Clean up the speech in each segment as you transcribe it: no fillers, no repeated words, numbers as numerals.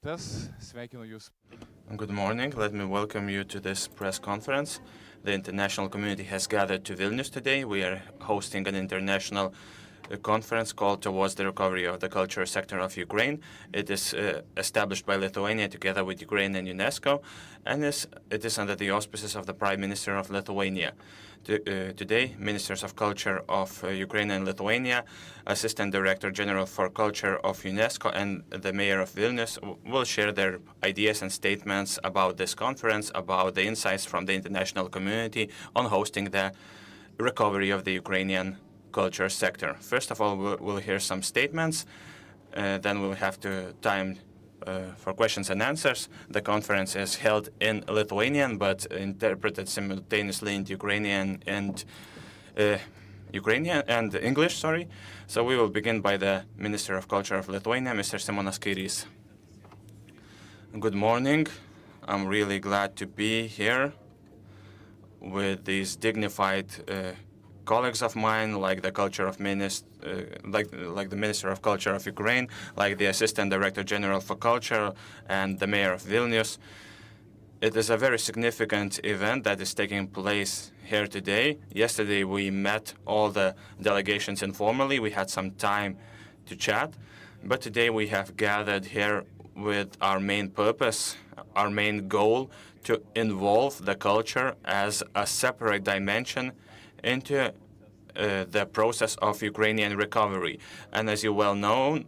Good morning. Let me welcome you to this press conference. The international community has gathered to Vilnius today. We are hosting an international conference called Towards the Recovery of the Culture Sector of Ukraine. It is established by Lithuania together with Ukraine and UNESCO, and it is under the auspices of the Prime Minister of Lithuania. Today, Ministers of Culture of Ukraine and Lithuania, Assistant Director General for Culture of UNESCO, and the Mayor of Vilnius will share their ideas and statements about this conference, about the insights from the international community on hosting the recovery of the Ukrainian culture sector. First of all, we'll hear some statements, then we'll have time for questions and answers. The conference is held in Lithuanian, but interpreted simultaneously into Ukrainian and English. So we will begin by the Minister of Culture of Lithuania, Mr. Simonas Kairys. Good morning. I'm really glad to be here with these dignified colleagues of mine, like the the Minister of Culture of Ukraine, like the Assistant Director General for Culture, and the Mayor of Vilnius. It is a very significant event that is taking place here today. Yesterday we met all the delegations informally. We had some time to chat, but today we have gathered here with our main purpose, our main goal, to involve the culture as a separate dimension into the process of Ukrainian recovery. And as you well know,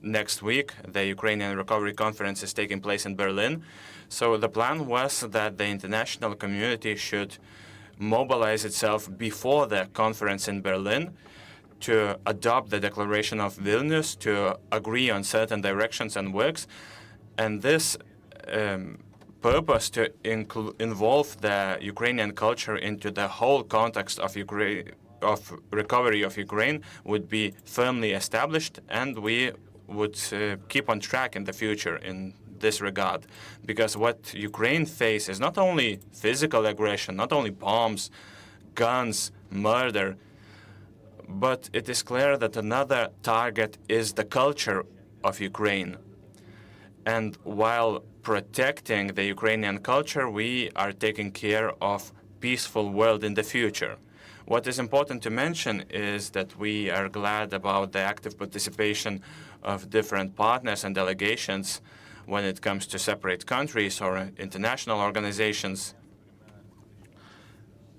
next week the Ukrainian Recovery Conference is taking place in Berlin. So the plan was that the international community should mobilize itself before the conference in Berlin to adopt the Declaration of Vilnius, to agree on certain directions and works. And this purpose to involve the Ukrainian culture into the whole context of recovery of Ukraine would be firmly established, and we would keep on track in the future in this regard. Because what Ukraine faces is not only physical aggression, not only bombs, guns, murder, but it is clear that another target is the culture of Ukraine. And while protecting the Ukrainian culture, we are taking care of peaceful world in the future. What is important to mention is that we are glad about the active participation of different partners and delegations when it comes to separate countries or international organizations.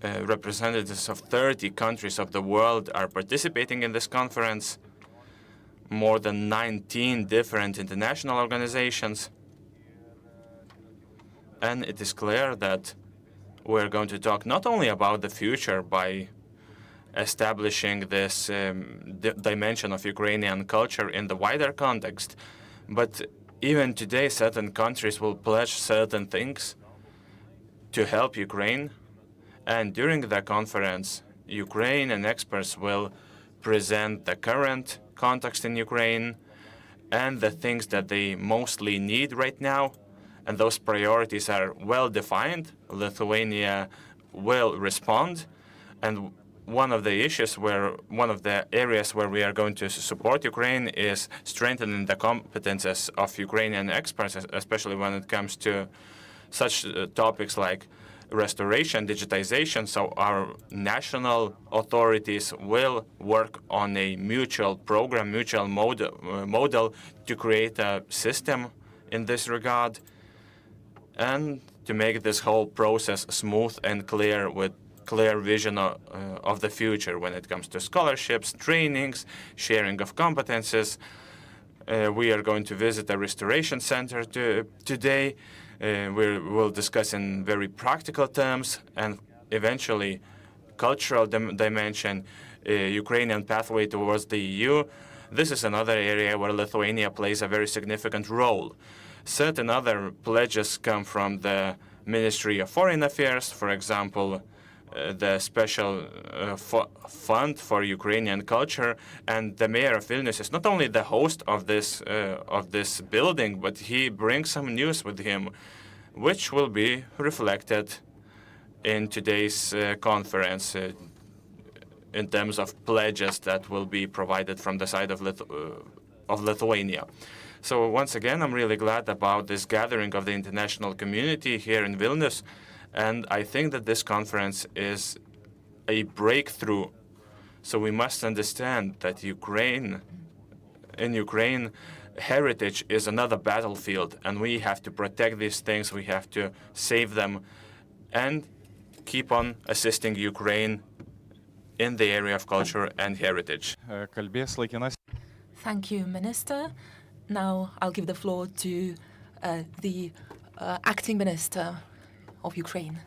Representatives of 30 countries of the world are participating in this conference. More than 19 different international organizations. And it is clear that we're going to talk not only about the future by establishing this dimension of Ukrainian culture in the wider context, but even today certain countries will pledge certain things to help Ukraine. And during the conference, Ukraine and experts will present the current context in Ukraine and the things that they mostly need right now. And those priorities are well defined. Lithuania will respond. And one of the areas where we are going to support Ukraine is strengthening the competences of Ukrainian experts, especially when it comes to such topics like restoration, digitization. So our national authorities will work on a mutual program, mutual model to create a system in this regard and to make this whole process smooth and clear, with clear vision of the future when it comes to scholarships, trainings, sharing of competences. We are going to visit a restoration center today. We will discuss in very practical terms, and eventually cultural dimension, Ukrainian pathway towards the EU. This is another area where Lithuania plays a very significant role. Certain other pledges come from the Ministry of Foreign Affairs, for example, the special fund for Ukrainian culture, and the mayor of Vilnius is not only the host of this building, but he brings some news with him, which will be reflected in today's conference in terms of pledges that will be provided from the side of Lithuania. So once again, I'm really glad about this gathering of the international community here in Vilnius. And I think that this conference is a breakthrough. So we must understand that in Ukraine, heritage is another battlefield, and we have to protect these things, we have to save them, and keep on assisting Ukraine in the area of culture and heritage. Thank you, Minister. Now I'll give the floor to the acting Minister of Ukraine.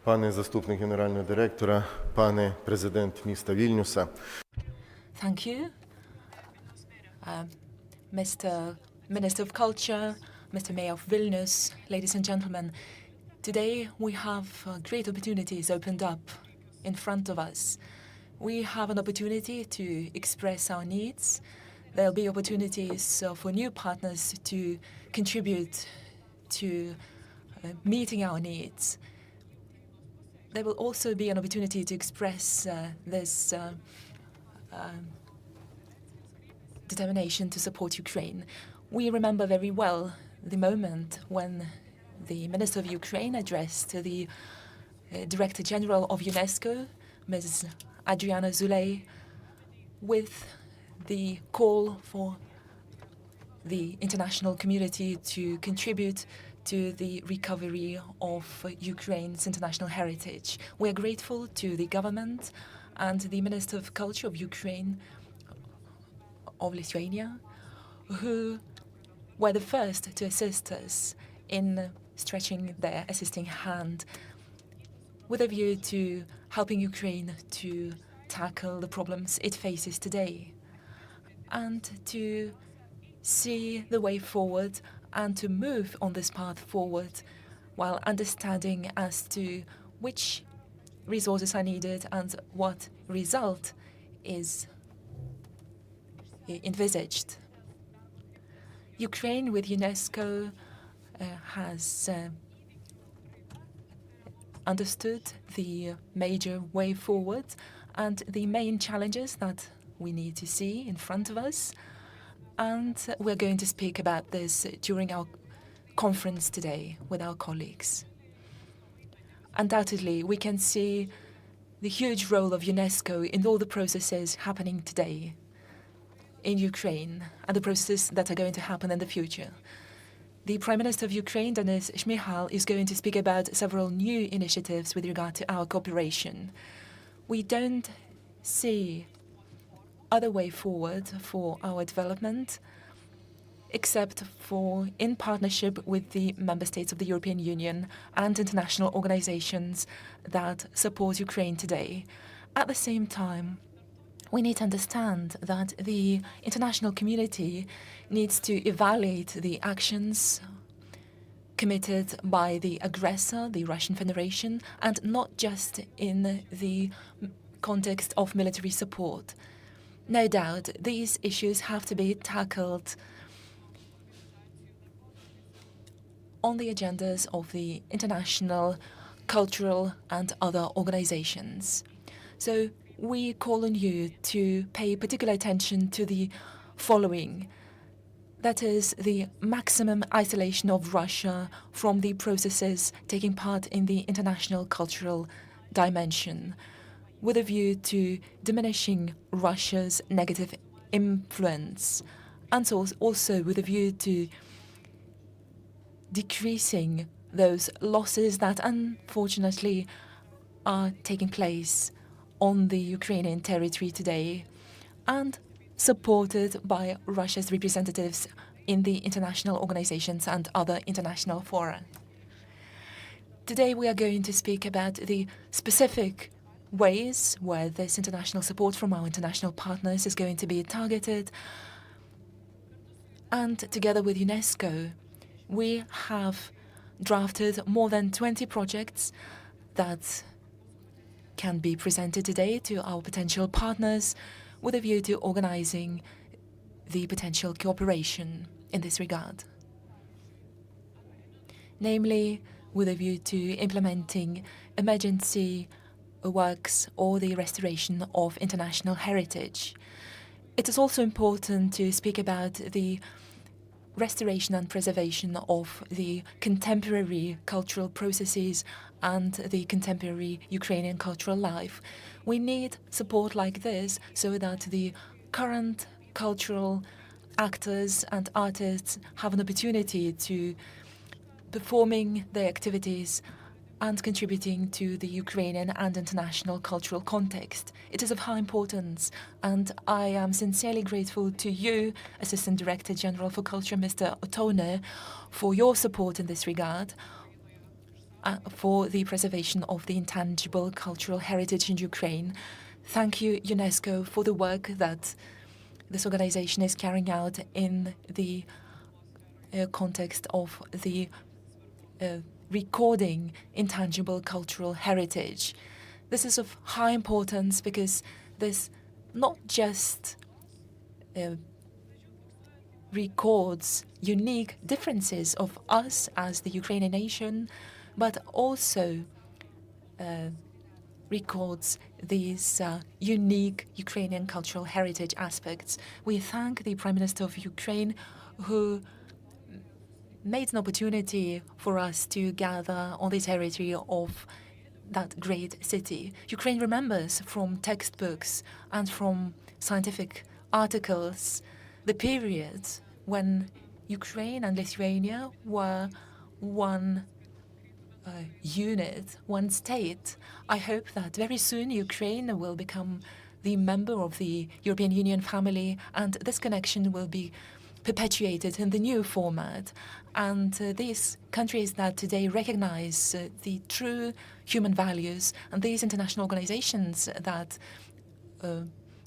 Пане заступник генерального директора, пане президент міста Вільнюса. Thank you, Mr. Minister of Culture, Mr. Mayor of Vilnius, ladies and gentlemen. Today we have great opportunities opened up in front of us. We have an opportunity to express our needs. There'll be opportunities for new partners to contribute to meeting our needs. There will also be an opportunity to express this determination to support Ukraine. We remember very well the moment when the Minister of Ukraine addressed the Director General of UNESCO, Ms. Adriana Zulay, with the call for the international community to contribute to the recovery of Ukraine's international heritage. We are grateful to the government and the Minister of Culture of Ukraine, of Lithuania, who were the first to assist us in stretching their assisting hand with a view to helping Ukraine to tackle the problems it faces today and to see the way forward and to move on this path forward while understanding as to which resources are needed and what result is envisaged. Ukraine with UNESCO has understood the major way forward and the main challenges that we need to see in front of us. And we're going to speak about this during our conference today with our colleagues. Undoubtedly, we can see the huge role of UNESCO in all the processes happening today in Ukraine and the processes that are going to happen in the future. The Prime Minister of Ukraine, Denis Shmyhal, is going to speak about several new initiatives with regard to our cooperation. We don't see other way forward for our development except for in partnership with the member states of the European Union and international organizations that support Ukraine today. At the same time, we need to understand that the international community needs to evaluate the actions committed by the aggressor, the Russian Federation, and not just in the context of military support. No doubt, these issues have to be tackled on the agendas of the international, cultural, and other organizations. So we call on you to pay particular attention to the following. That is, the maximum isolation of Russia from the processes taking part in the international cultural dimension, with a view to diminishing Russia's negative influence, and also with a view to decreasing those losses that unfortunately are taking place on the Ukrainian territory today, and supported by Russia's representatives in the international organizations and other international fora. Today we are going to speak about the specific ways where this international support from our international partners is going to be targeted. And together with UNESCO, we have drafted more than 20 projects that can be presented today to our potential partners with a view to organizing the potential cooperation in this regard. Namely, with a view to implementing emergency works or the restoration of international heritage. It is also important to speak about the restoration and preservation of the contemporary cultural processes and the contemporary Ukrainian cultural life. We need support like this so that the current cultural actors and artists have an opportunity to performing their activities and contributing to the Ukrainian and international cultural context. It is of high importance, and I am sincerely grateful to you, Assistant Director General for Culture, Mr. Ottone, for your support in this regard, for the preservation of the intangible cultural heritage in Ukraine. Thank you, UNESCO, for the work that this organization is carrying out in the context of the recording intangible cultural heritage. This is of high importance because this not just records unique differences of us as the Ukrainian nation, but also records these unique Ukrainian cultural heritage aspects. We thank the Prime Minister of Ukraine, who made an opportunity for us to gather on the territory of that great city. Ukraine remembers from textbooks and from scientific articles the period when Ukraine and Lithuania were one unit, one state. I hope that very soon Ukraine will become the member of the European Union family, and this connection will be perpetuated in the new format. And these countries that today recognize the true human values, and these international organizations that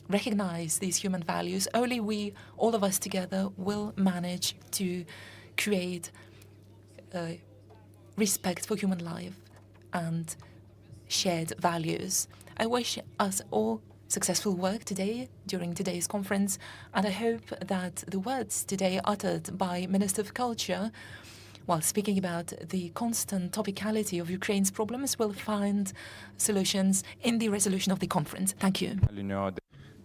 recognize these human values, only we, all of us together, will manage to create respect for human life and shared values. I wish us all successful work today during today's conference, and I hope that the words today uttered by Minister of Culture while speaking about the constant topicality of Ukraine's problems will find solutions in the resolution of the conference. Thank you.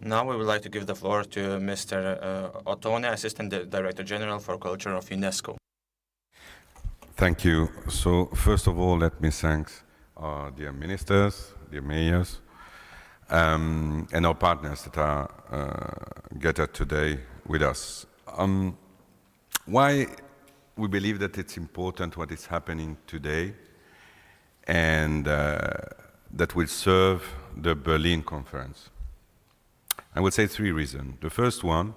Now we would like to give the floor to Mr. Ottone, Assistant Director General for Culture of UNESCO. Thank you. So first of all, let me thank our dear ministers, dear mayors, and our partners that are gathered today with us. Why we believe that it's important what is happening today, and that will serve the Berlin conference. I would say three reasons. The first one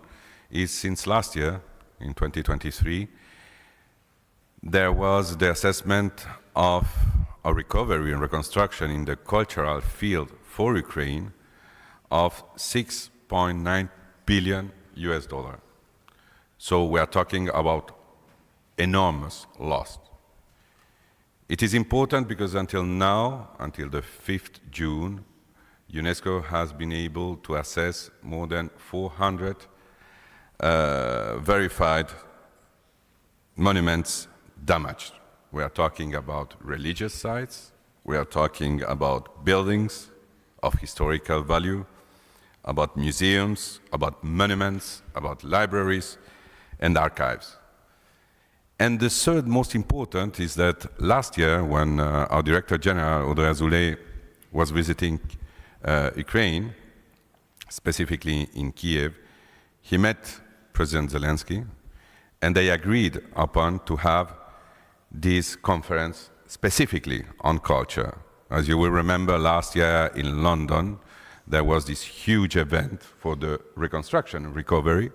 is since last year, in 2023, there was the assessment of a recovery and reconstruction in the cultural field for Ukraine of $6.9 billion US. So we are talking about enormous loss. It is important because until now, until the 5th June, UNESCO has been able to assess more than 400 verified monuments damaged. We are talking about religious sites, we are talking about buildings of historical value, about museums, about monuments, about libraries and archives. And the third most important is that last year when our Director General, Audrey Azoulay, was visiting Ukraine, specifically in Kiev, he met President Zelensky, and they agreed upon to have this conference specifically on culture. As you will remember, last year in London, there was this huge event for the reconstruction and recovery,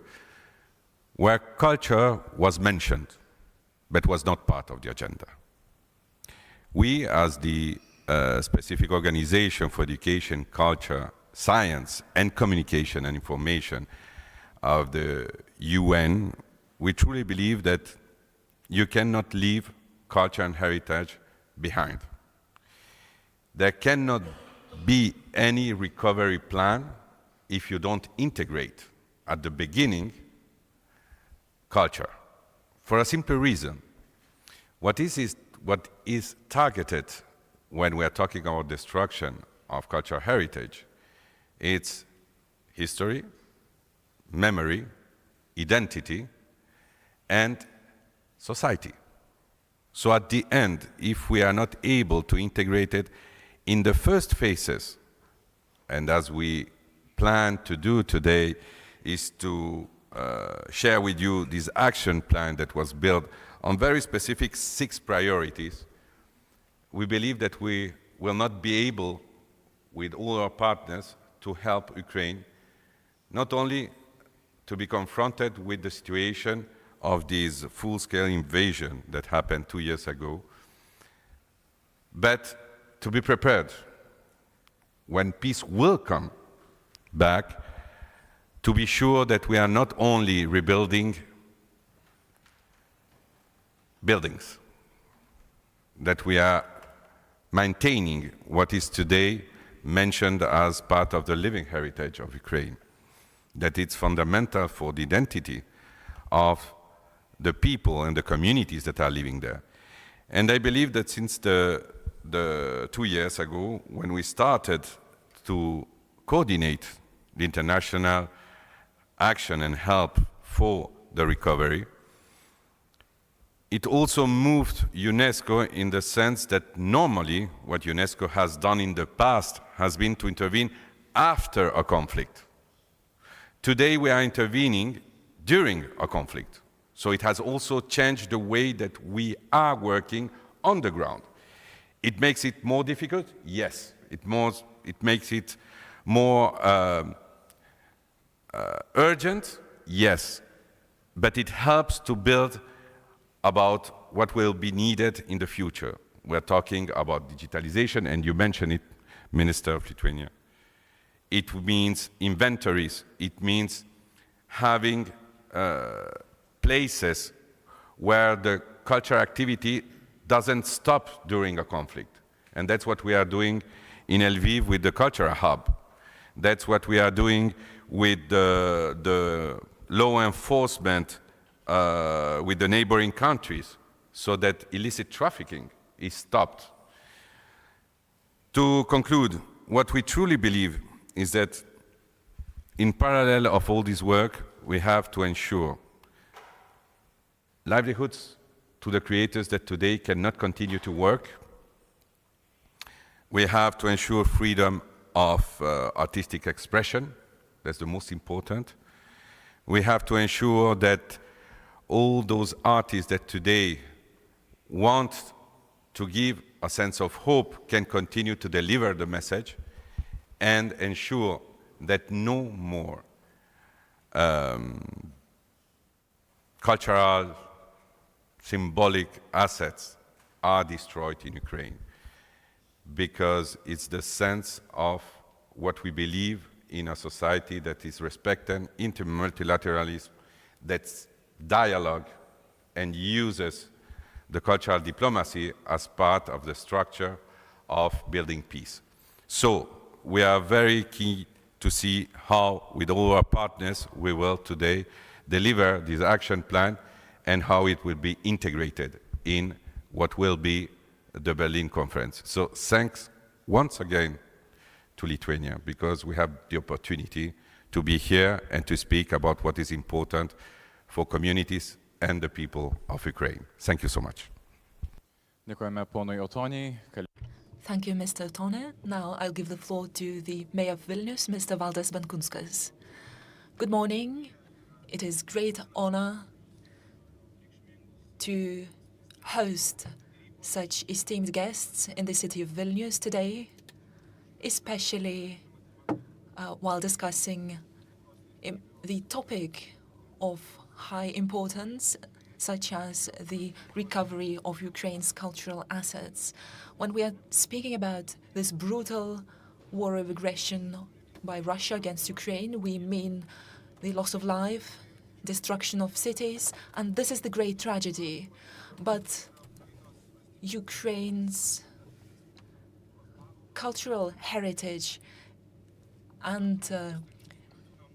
where culture was mentioned, but was not part of the agenda. We, as the specific organization for education, culture, science, and communication and information of the UN, we truly believe that you cannot leave culture and heritage behind. There cannot be any recovery plan if you don't integrate at the beginning culture. For a simple reason, what is targeted when we are talking about destruction of cultural heritage? It's history, memory, identity, and society. So at the end, if we are not able to integrate it in the first phases, and as we plan to do today, is to share with you this action plan that was built on very specific 6 priorities, we believe that we will not be able, with all our partners, to help Ukraine, not only to be confronted with the situation of this full-scale invasion that happened 2 years ago, but to be prepared when peace will come back, to be sure that we are not only rebuilding buildings, that we are maintaining what is today mentioned as part of the living heritage of Ukraine, that it's fundamental for the identity of the people and the communities that are living there. And I believe that since the 2 years ago, when we started to coordinate the international action and help for the recovery, it also moved UNESCO in the sense that normally what UNESCO has done in the past has been to intervene after a conflict. Today we are intervening during a conflict. So it has also changed the way that we are working on the ground. It makes it more difficult? Yes. It makes it more urgent? Yes. But it helps to build about what will be needed in the future. We're talking about digitalization, and you mentioned it, Minister of Lithuania. It means inventories. It means having places where the cultural activity doesn't stop during a conflict. And that's what we are doing in Lviv with the Cultural Hub. That's what we are doing with the law enforcement with the neighboring countries, so that illicit trafficking is stopped. To conclude, what we truly believe is that in parallel of all this work, we have to ensure livelihoods to the creators that today cannot continue to work. We have to ensure freedom of artistic expression. That's the most important. We have to ensure that all those artists that today want to give a sense of hope can continue to deliver the message, and ensure that no more cultural, symbolic assets are destroyed in Ukraine, because it's the sense of what we believe in a society that is respecting multilateralism, that's dialogue, and uses the cultural diplomacy as part of the structure of building peace. So we are very keen to see how, with all our partners, we will today deliver this action plan and how it will be integrated in what will be the Berlin conference. So thanks once again to Lithuania, because we have the opportunity to be here and to speak about what is important for communities and the people of Ukraine. Thank you so much. Dėkojame ponui Ottoniai. Thank you, Mr. Ottone. Now I'll give the floor to the Mayor of Vilnius, Mr. Valdas Benkunskas. Good morning. It is great honor to host such esteemed guests in the city of Vilnius today, especially while discussing the topic of high importance, such as the recovery of Ukraine's cultural assets. When we are speaking about this brutal war of aggression by Russia against Ukraine, we mean the loss of life, destruction of cities, and this is the great tragedy. But Ukraine's cultural heritage and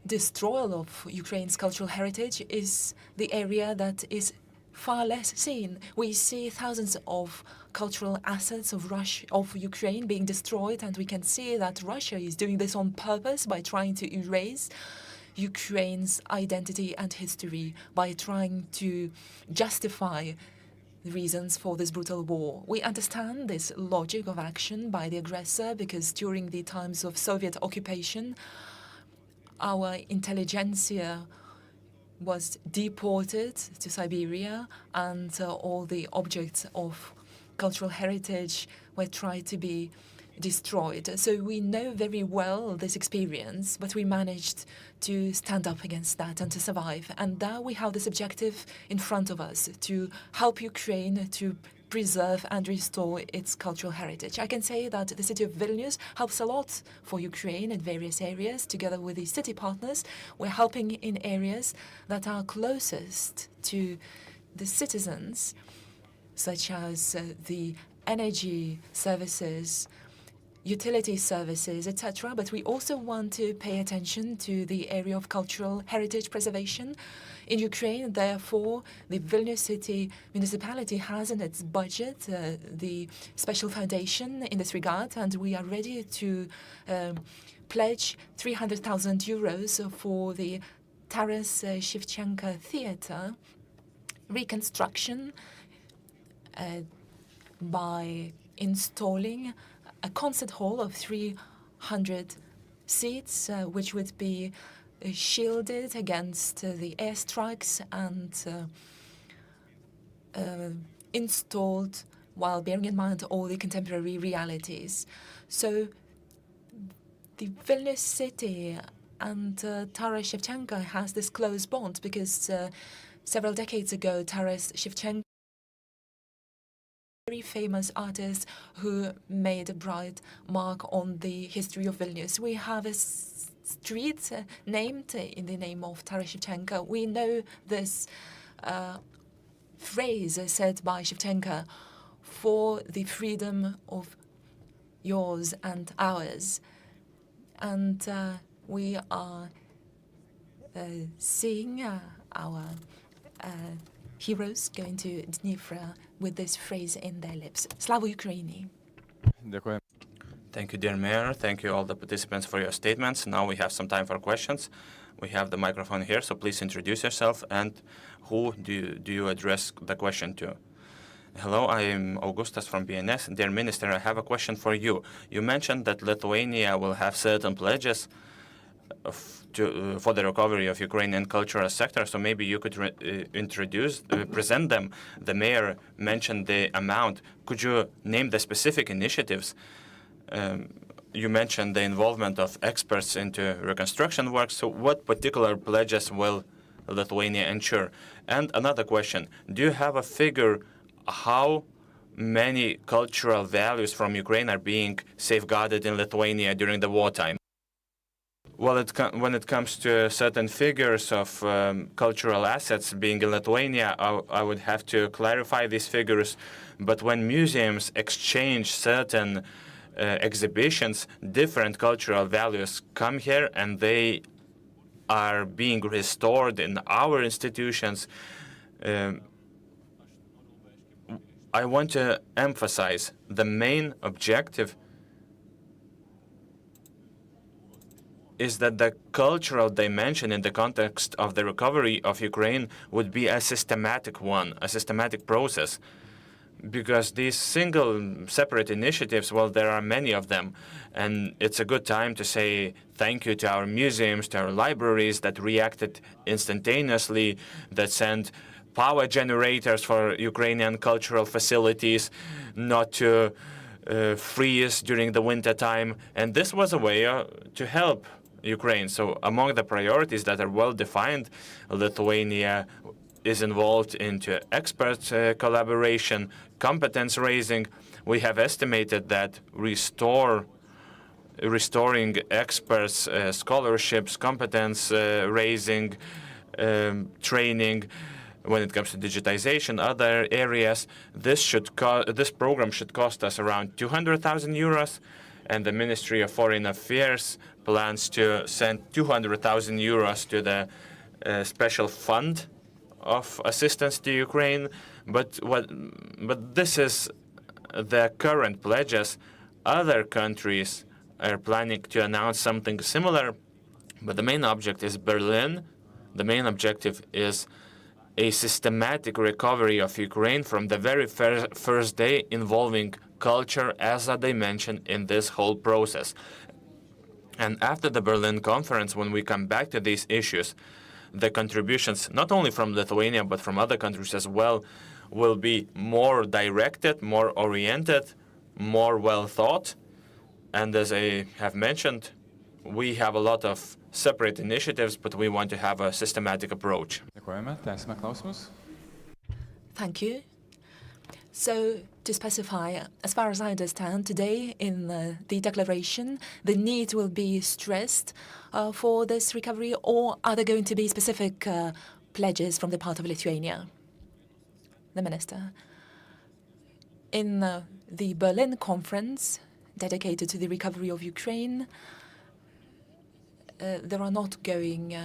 destroyal of Ukraine's cultural heritage is the area that is far less seen. We see thousands of cultural assets of Ukraine being destroyed, and we can see that Russia is doing this on purpose by trying to erase Ukraine's identity and history by trying to justify the reasons for this brutal war. We understand this logic of action by the aggressor because during the times of Soviet occupation, our intelligentsia was deported to Siberia, and all the objects of cultural heritage were tried to be destroyed. So we know very well this experience, but we managed to stand up against that and to survive. And now we have this objective in front of us to help Ukraine to preserve and restore its cultural heritage. I can say that the city of Vilnius helps a lot for Ukraine in various areas. Together with the city partners, we're helping in areas that are closest to the citizens, such as the energy services, utility services, etc. But we also want to pay attention to the area of cultural heritage preservation in Ukraine. Therefore, the Vilnius city municipality has in its budget the special foundation in this regard, and we are ready to pledge 300,000 euros for the Taras Shevchenko Theatre reconstruction by installing a concert hall of 300 seats, which would be shielded against the airstrikes and installed while bearing in mind all the contemporary realities. So the Vilnius city and Taras Shevchenko has this close bond because several decades ago, Taras Shevchenko, very famous artist who made a bright mark on the history of Vilnius. We have a street named in the name of Taras Shevchenko. We know this phrase said by Shevchenko, for the freedom of yours and ours. And we are seeing our heroes going to Dnipro with this phrase in their lips. Slava Ukraini. Dėkojame. Thank you, dear Mayor. Thank you, all the participants, for your statements. Now we have some time for questions. We have the microphone here, so please introduce yourself and who do you address the question to. Hello, I am Augustas from BNS. Dear Minister, I have a question for you. You mentioned that Lithuania will have certain pledges for the recovery of Ukrainian cultural sector, so maybe you could present them. The mayor mentioned the amount. Could you name the specific initiatives? You mentioned the involvement of experts into reconstruction work, so what particular pledges will Lithuania ensure? And another question, do you have a figure how many cultural values from Ukraine are being safeguarded in Lithuania during the wartime? Well, when it comes to certain figures of cultural assets being in Lithuania, I would have to clarify these figures. But when museums exchange certain exhibitions, different cultural values come here and they are being restored in our institutions. I want to emphasize the main objective is that the cultural dimension in the context of the recovery of Ukraine would be a systematic one, a systematic process. Because these single separate initiatives, well, there are many of them. And it's a good time to say thank you to our museums, to our libraries that reacted instantaneously, that sent power generators for Ukrainian cultural facilities, not to freeze during the winter time. And this was a way to help Ukraine. So among the priorities that are well defined, Lithuania is involved into expert collaboration, competence raising. We have estimated that restoring experts, scholarships, competence raising, training, when it comes to digitization, other areas, this program should cost us around 200,000 euros, and the Ministry of Foreign Affairs plans to send 200,000 euros to the special fund of assistance to Ukraine. But this is the current pledges. Other countries are planning to announce something similar. But the main object is Berlin. The main objective is a systematic recovery of Ukraine from the very first day, involving culture as a dimension in this whole process. And after the Berlin conference, when we come back to these issues, the contributions, not only from Lithuania, but from other countries as well, will be more directed, more oriented, more well thought. And as I have mentioned, we have a lot of separate initiatives, but we want to have a systematic approach. Dėkojame, tęsime klausimus. Thank you. So, to specify, as far as I understand, today in the declaration, the need will be stressed for this recovery, or are there going to be specific pledges from the part of Lithuania? The Minister. In the Berlin conference dedicated to the recovery of Ukraine, there are not going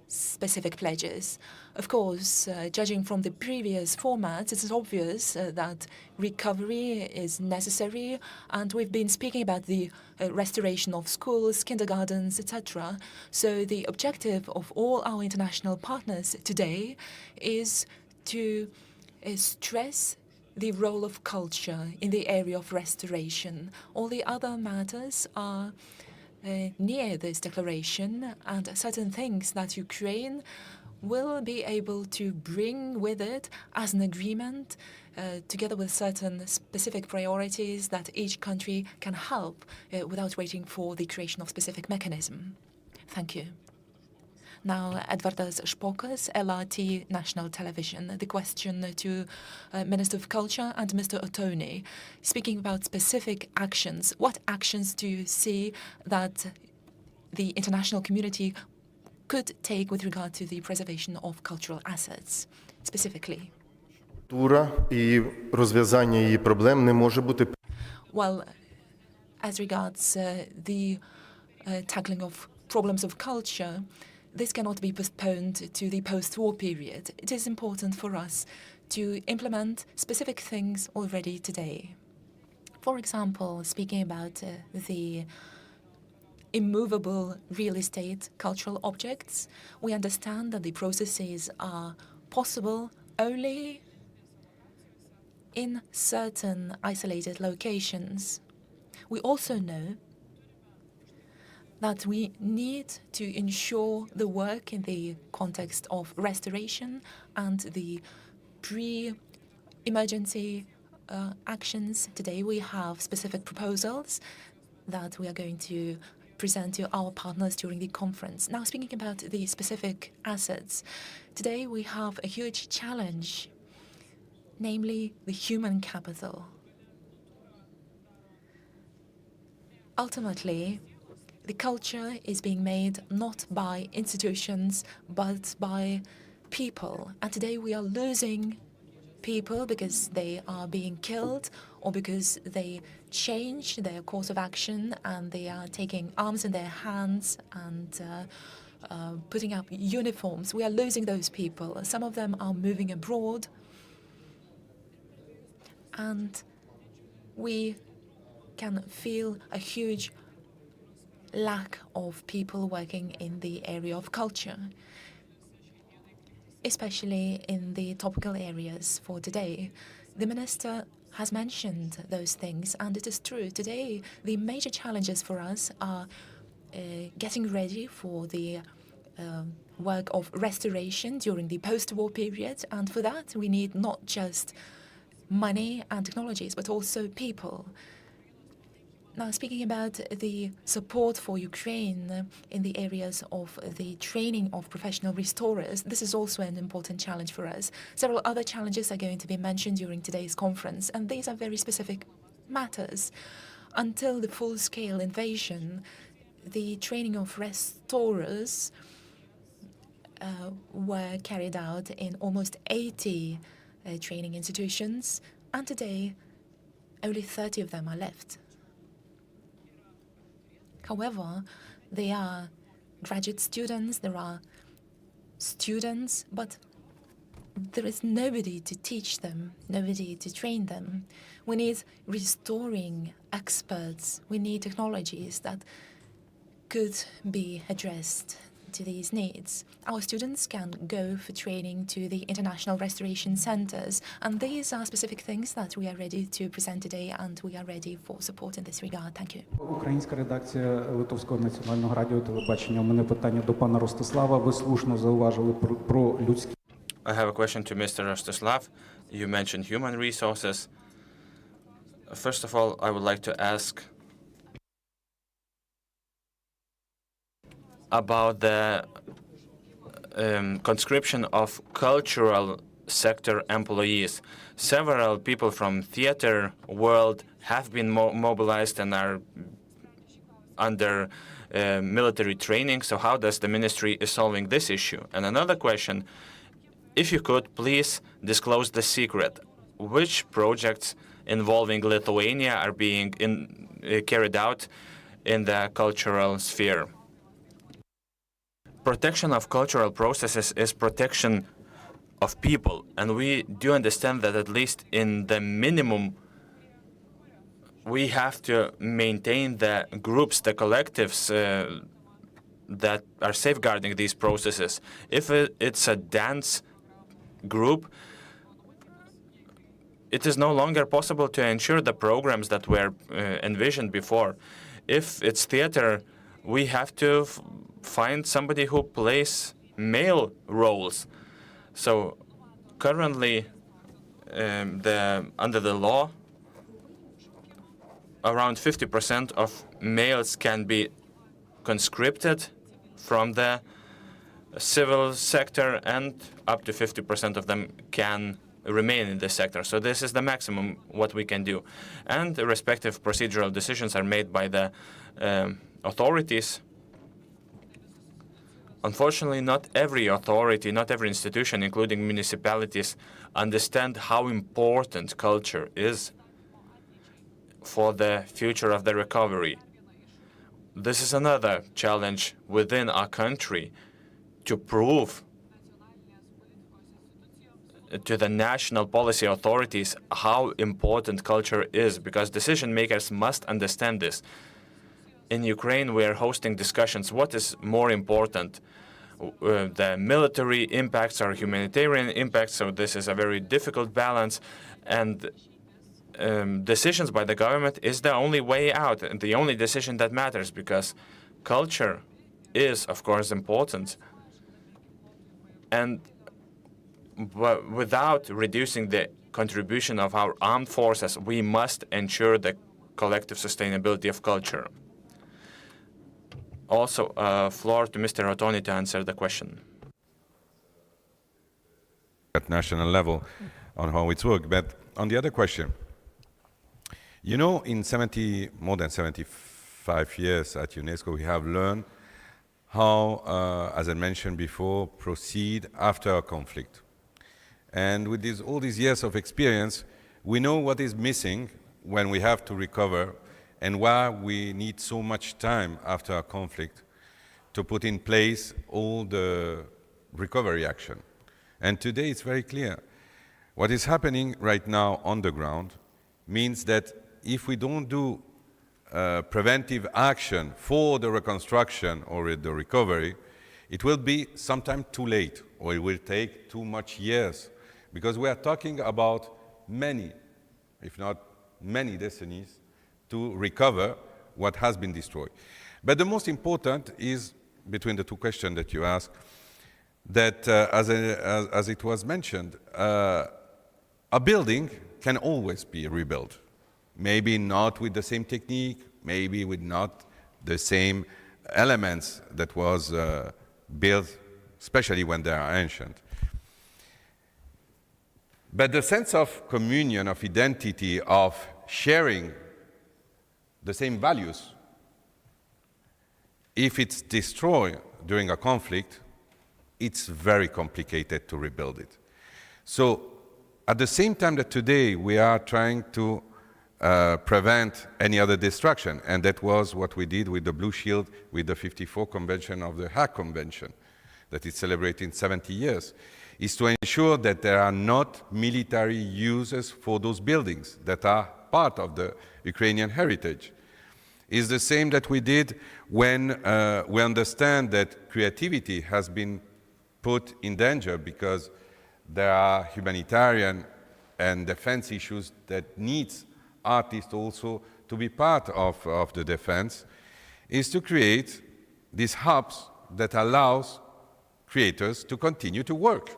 specific pledges. Of course, judging from the previous formats, it is obvious that recovery is necessary, and we've been speaking about the restoration of schools, kindergartens, etc. So the objective of all our international partners today is to stress the role of culture in the area of restoration. All the other matters are near this declaration, and certain things that Ukraine will be able to bring with it as an agreement, together with certain specific priorities that each country can help without waiting for the creation of specific mechanism. Thank you. Now, Edvardas Špokas, LRT National Television. The question to Minister of Culture and Mr. Ottone. Speaking about specific actions, what actions do you see that the international community could take with regard to the preservation of cultural assets, specifically? І розв'язання її проблем не може бути. Well, as regards the tackling of problems of culture, this cannot be postponed to the post-war period. It is important for us to implement specific things already today. For example, speaking about the immovable real estate cultural objects, we understand that the processes are possible only in certain isolated locations. We also know that we need to ensure the work in the context of restoration and the pre-emergency actions. Today we have specific proposals that we are going to present to our partners during the conference. Now, speaking about the specific assets, today we have a huge challenge, namely the human capital. Ultimately, the culture is being made not by institutions, but by people. And today we are losing people because they are being killed or because they change their course of action and they are taking arms in their hands and putting up uniforms. We are losing those people. Some of them are moving abroad. And we can feel a huge lack of people working in the area of culture, especially in the topical areas for today. The minister has mentioned those things, and it is true. Today, the major challenges for us are getting ready for the work of restoration during the post-war period, and for that we need not just money and technologies, but also people. Now, speaking about the support for Ukraine in the areas of the training of professional restorers, this is also an important challenge for us. Several other challenges are going to be mentioned during today's conference, and these are very specific matters. Until the full-scale invasion, the training of restorers were carried out in almost 80 training institutions, and today only 30 of them are left. However, they are graduate students, there are students, but there is nobody to teach them, nobody to train them. We need restoring experts. We need technologies that could be addressed to these needs. Our students can go for training to the international restoration centers, and these are specific things that we are ready to present today, and we are ready for support in this regard. Thank you. Українська редакція Литовського національного радіо і телебачення. У мене питання до пана Ростислава. Ви слушно зауважили про людські. I have a question to Mr. Rostyslav. You mentioned human resources. First of all, I would like to ask about the conscription of cultural sector employees. Several people from theater world have been mobilized and are under military training. So how does the ministry is solving this issue? And another question, if you could please disclose the secret, which projects involving Lithuania are being carried out in the cultural sphere? Protection of cultural processes is protection of people, and we do understand that at least in the minimum we have to maintain the groups, the collectives that are safeguarding these processes. If it's a dance group, it is no longer possible to ensure the programs that were envisioned before. If it's theater, we have to find somebody who plays male roles. So currently, under the law, around 50% of males can be conscripted from the civil sector, and up to 50% of them can remain in this sector. So this is the maximum what we can do. And the respective procedural decisions are made by the authorities. Unfortunately, not every authority, not every institution, including municipalities, understand how important culture is for the future of the recovery. This is another challenge within our country, to prove to the national policy authorities how important culture is, because decision makers must understand this. In Ukraine, we are hosting discussions. What is more important? The military impacts or humanitarian impacts, so this is a very difficult balance, and decisions by the government is the only way out, and the only decision that matters, because culture is, of course, important. And without reducing the contribution of our armed forces, we must ensure the collective sustainability of culture. Also, floor to Mr. Ottone to answer the question. At national level on how it's worked, but on the other question, you know, in more than 75 years at UNESCO, we have learned how, as I mentioned before, proceed after a conflict. And with all these years of experience, we know what is missing when we have to recover, and why we need so much time after a conflict to put in place all the recovery action. And today it's very clear. What is happening right now on the ground means that if we don't do preventive action for the reconstruction or the recovery, it will be sometime too late, or it will take too much years, because we are talking about many, if not many decades to recover what has been destroyed. But the most important is, between the two questions that you asked, that as it was mentioned, a building can always be rebuilt. Maybe not with the same technique, maybe with not the same elements that was built, especially when they are ancient. But the sense of communion, of identity, of sharing the same values, if it's destroyed during a conflict, it's very complicated to rebuild it. So at the same time that today we are trying to prevent any other destruction, and that was what we did with the Blue Shield, with the 54 Convention of the Hague Convention, that is celebrating 70 years, is to ensure that there are not military uses for those buildings that are part of the Ukrainian heritage. is the same that we did when we understand that creativity has been put in danger because there are humanitarian and defense issues that needs artists also to be part of the defense, is to create these hubs that allows creators to continue to work.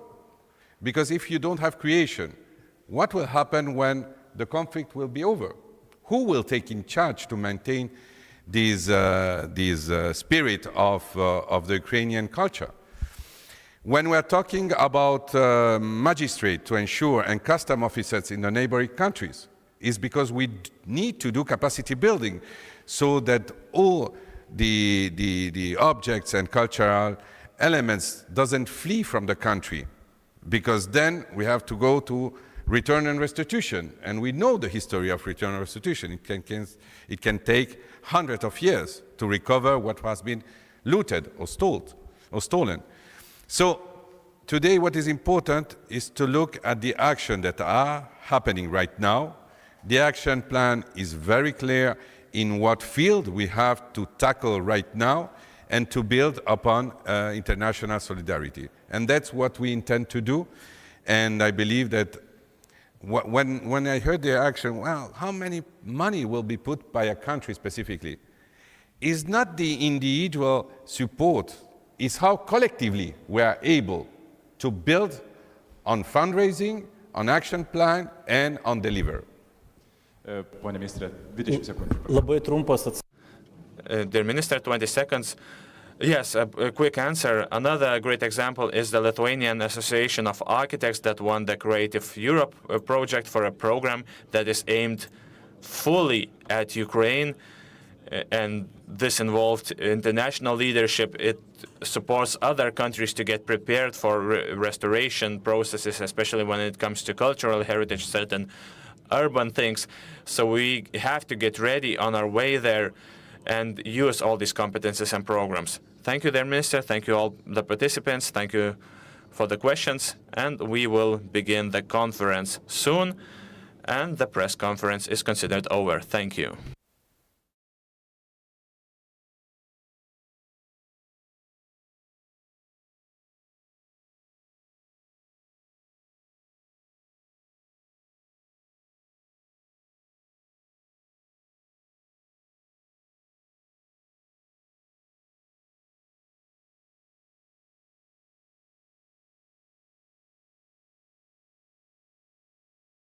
Because if you don't have creation, what will happen when the conflict will be over? Who will take in charge to maintain this spirit of the Ukrainian culture? When we're talking about magistrate to ensure and custom officers in the neighboring countries, is because we need to do capacity building so that all the objects and cultural elements doesn't flee from the country, because then we have to go to return and restitution, and we know the history of return and restitution. It can take hundreds of years to recover what has been looted or stolen. So today what is important is to look at the action that are happening right now. The action plan is very clear in what field we have to tackle right now and to build upon international solidarity. And that's what we intend to do. And I believe that when I heard the action, well, how many money will be put by a country specifically? It's not the individual support, it's how collectively we are able to build on fundraising, on action plan, and on deliver. Pone ministre, 20 sekundžių. Labai trumpas Dear Minister, 20 seconds. Yes, a quick answer. Another great example is the Lithuanian Association of Architects that won the Creative Europe project for a program that is aimed fully at Ukraine, and this involved international leadership. It supports other countries to get prepared for restoration processes, especially when it comes to cultural heritage, certain urban things. So we have to get ready on our way there and use all these competences and programs. Thank you, dear Minister. Thank you all the participants. Thank you for the questions. And we will begin the conference soon. And the press conference is considered over. Thank you.